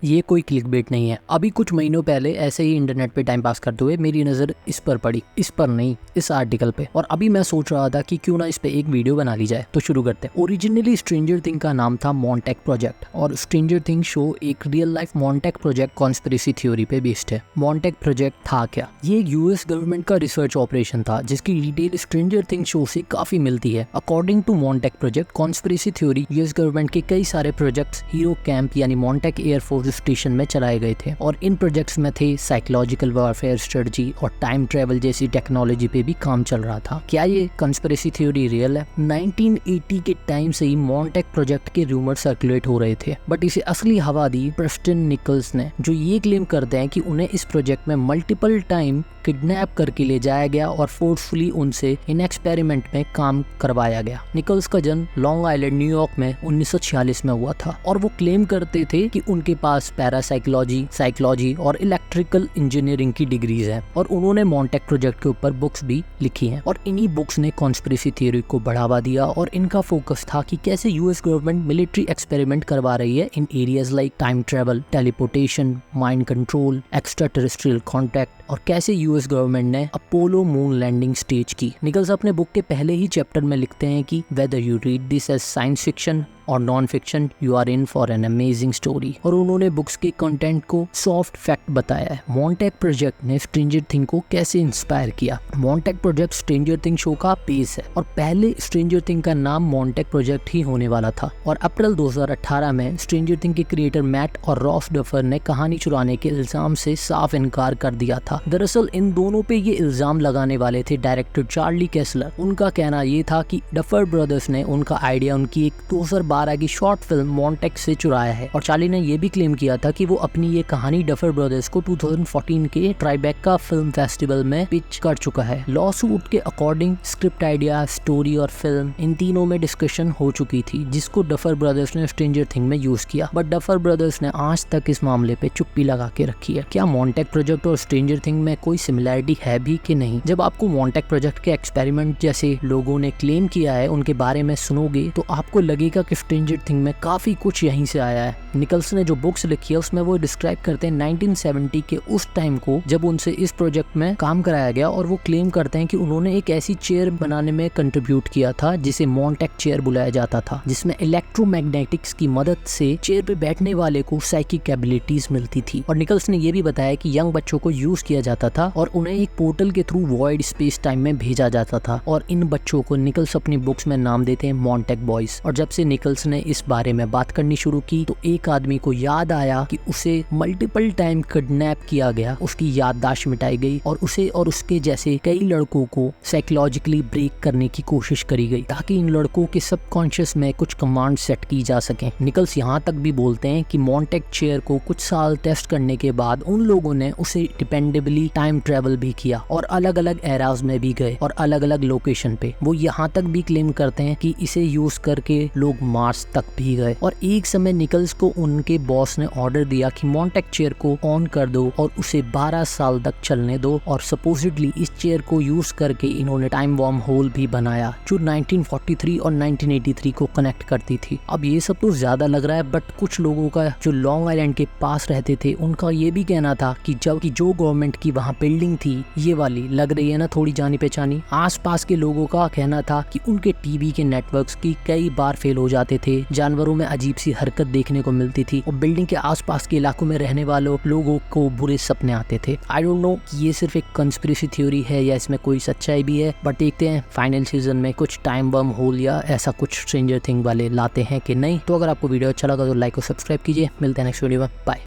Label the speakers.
Speaker 1: ये कोई क्लिकबेट नहीं है। अभी कुछ महीनों पहले ऐसे ही इंटरनेट पे टाइम पास करते हुए मेरी नज़र इस पर पड़ी, इस पर नहीं, इस आर्टिकल पे। और अभी मैं सोच रहा था कि क्यों ना इस पे एक वीडियो बना ली जाए। तो शुरू करते हैं। ओरिजिनली स्ट्रेंजर थिंग का नाम था मॉन्टेक प्रोजेक्ट, और स्ट्रेंजर थिंग शो एक real life मॉन्टेक project conspiracy theory पे बेस्ड है। मॉन्टेक प्रोजेक्ट था क्या? ये एक यूएस गवर्नमेंट का रिसर्च ऑपरेशन था जिसकी डिटेल स्ट्रेंजर थिंग शो से काफी मिलती है। According to Montauk project conspiracy theory, US government के कई सारे प्रोजेक्ट्स हीरो कैंप यानी मॉन्टेक एयरफोर्स स्टेशन में चलाए गए थे, और इन प्रोजेक्ट्स में थे साइकोलॉजिकल वॉरफेयर स्ट्रेटजी और टाइम ट्रेवल जैसी टेक्नोलॉजी पे भी काम चल रहा था। क्या ये कंस्पिरेसी थ्योरी रियल है? 1980 के टाइम से ही मॉन्टेक प्रोजेक्ट के रूमर सर्कुलेट हो रहे थे, बट इसे असली हवा दी प्रेस्टन निकल्स ने, जो ये क्लेम करते हैं कि उन्हें इस प्रोजेक्ट में मल्टीपल टाइम किडनैप करके ले जाया गया और फोर्सफुली उनसे इन एक्सपेरिमेंट में काम करवाया गया। निकल्स का जन्म लॉन्ग आइलैंड न्यूयॉर्क में 1946 में हुआ था, और वो क्लेम करते थे कि उनके पास पैरासाइकोलॉजी, साइकोलॉजी और इलेक्ट्रिकल इंजीनियरिंग की डिग्रीज हैं, और उन्होंने मॉन्टेक प्रोजेक्ट के ऊपर बुक्स भी लिखी हैं। और इन्हीं बुक्स ने कॉन्स्पिरेसी थ्योरी को बढ़ावा दिया, और इनका फोकस था कि कैसे यूएस गवर्नमेंट मिलिट्री एक्सपेरिमेंट करवा रही है in areas like time travel, teleportation, mind control, extra terrestrial contact, और कैसे यूएस गवर्नमेंट ने अपोलो मून लैंडिंग स्टेज की। निकल्स अपने बुक के पहले ही चैप्टर में लिखते हैं कि whether you read this as science fiction और non fiction, you are in for an amazing story. और उन्होंने बुक्स के कंटेंट को सॉफ्ट फैक्ट बताया है। मॉन्टेक प्रोजेक्ट ने स्ट्रेंजर थिंग को कैसे इंस्पायर किया? मॉन्टेक प्रोजेक्ट स्ट्रेंजर थिंग शो का बेस है, और पहले स्ट्रेंजर थिंग का नाम मॉन्टेक प्रोजेक्ट ही होने वाला था। और अप्रैल 2018 में स्ट्रेंजर थिंग के क्रिएटर मैट और रॉस डफर ने कहानी चुराने के इल्जाम से साफ इनकार कर दिया था। दरअसल इन दोनों पे ये इल्जाम लगाने वाले थे डायरेक्टर चार्ली कैसलर। उनका कहना ये था कि डफर ब्रदर्स ने उनका आइडिया उनकी एक 2012 की शॉर्ट फिल्म मॉन्टेक से चुराया है, और चार्ली ने यह भी क्लेम किया था कि वो अपनी ये कहानी डफर ब्रदर्स को 2014 के ट्राइबेका फिल्म फेस्टिवल में पिच कर चुका है। लॉ सूट के अकॉर्डिंग स्क्रिप्ट आइडिया, स्टोरी और फिल्म, इन तीनों में डिस्कशन हो चुकी थी, जिसको डफर ब्रदर्स ने स्ट्रेंजर थिंग में यूज किया। बट डफर ब्रदर्स ने आज तक इस मामले पे चुप्पी लगा के रखी है। क्या मॉन्टेक प्रोजेक्ट और स्ट्रेंजर थिंग में कोई सिमिलैरिटी है भी कि नहीं? जब आपको मॉन्टेक प्रोजेक्ट के एक्सपेरिमेंट जैसे लोगों ने क्लेम किया है उनके बारे में सुनोगे तो आपको लगेगा कि स्ट्रेंजर थिंग में काफी कुछ यहीं से आया है। निकल्स ने जो बुक्स लिखी है उसमें वो डिस्क्राइब करते हैं 1970 के उस टाइम को जब उनसे इस प्रोजेक्ट में काम कराया गया, और वो क्लेम करते हैं कि उन्होंने एक ऐसी चेयर बनाने में कंट्रीब्यूट किया था जिसे मॉन्टेक चेयर बुलाया जाता था, जिसमें इलेक्ट्रोमैग्नेटिक्स की मदद से चेयर पे बैठने वाले को साइकिक एबिलिटीज मिलती थी। और निकल्स ने ये भी बताया कि यंग बच्चों को यूज किया जाता था और उन्हें एक पोर्टल के थ्रू वॉइड स्पेस टाइम में भेजा जाता था, और इन बच्चों को निकल्स अपनी बुक्स में नाम देते हैं मॉन्टेक बॉयज। और जब से निकल्स ने इस बारे में बात करनी शुरू की तो एक आदमी को याद आया कि उसे मल्टीपल टाइम किडनैप किया गया, उसकी याददाश्त मिटाई गई, और उसे और उसके जैसे कई लड़कों को साइकोलॉजिकली ब्रेक करने की कोशिश करी गई ताकि इन लड़कों के सबकॉन्शियस में कुछ कमांड सेट की जा सके। निकल्स यहाँ तक भी बोलते हैं कि मॉन्टेक चेयर को कुछ साल टेस्ट करने के बाद उन लोगों ने उसे डिपेंडेबली टाइम ट्रेवल भी किया और अलग अलग एराज में भी गए और अलग अलग लोकेशन पे। वो यहाँ तक भी क्लेम करते हैं कि इसे यूज करके लोग मार्स तक भी गए। और एक समय निकल्स को उनके बॉस ने ऑर्डर दिया कि मॉन्टेक चेयर को ऑन कर दो और उसे 12 साल तक चलने दो, और सपोजिटली इस चेयर को यूज करके इन्होंने टाइम वॉर्म होल भी बनाया जो 1943 और 1983 को कनेक्ट करती थी। अब ये सब तो ज्यादा लग रहा है, बट कुछ लोगों का जो लॉन्ग आइलैंड के पास रहते थे उनका ये भी कहना था कि जब की जो गवर्नमेंट की वहाँ बिल्डिंग थी, ये वाली लग रही है ना थोड़ी जानी पहचानी, आसपास के लोगों का कहना था कि उनके टीवी के नेटवर्क्स की कई बार फेल हो जाते थे, जानवरों में अजीब सी हरकत देखने को मिलती थी, और बिल्डिंग के आसपास के इलाकों में रहने वालों लोगों को बुरे सपने आते थे। आई डोंट नो कि ये सिर्फ एक कंस्पिरेसी थ्योरी है या इसमें कोई सच्चाई भी है, बट देखते हैं फाइनल सीजन में कुछ टाइम बम होल या ऐसा कुछ स्ट्रेंजर थिंग वाले लाते हैं कि नहीं। तो अगर आपको वीडियो अच्छा लगा तो लाइक और सब्सक्राइब कीजिए। मिलते हैं नेक्स्ट वीडियो में, बाय।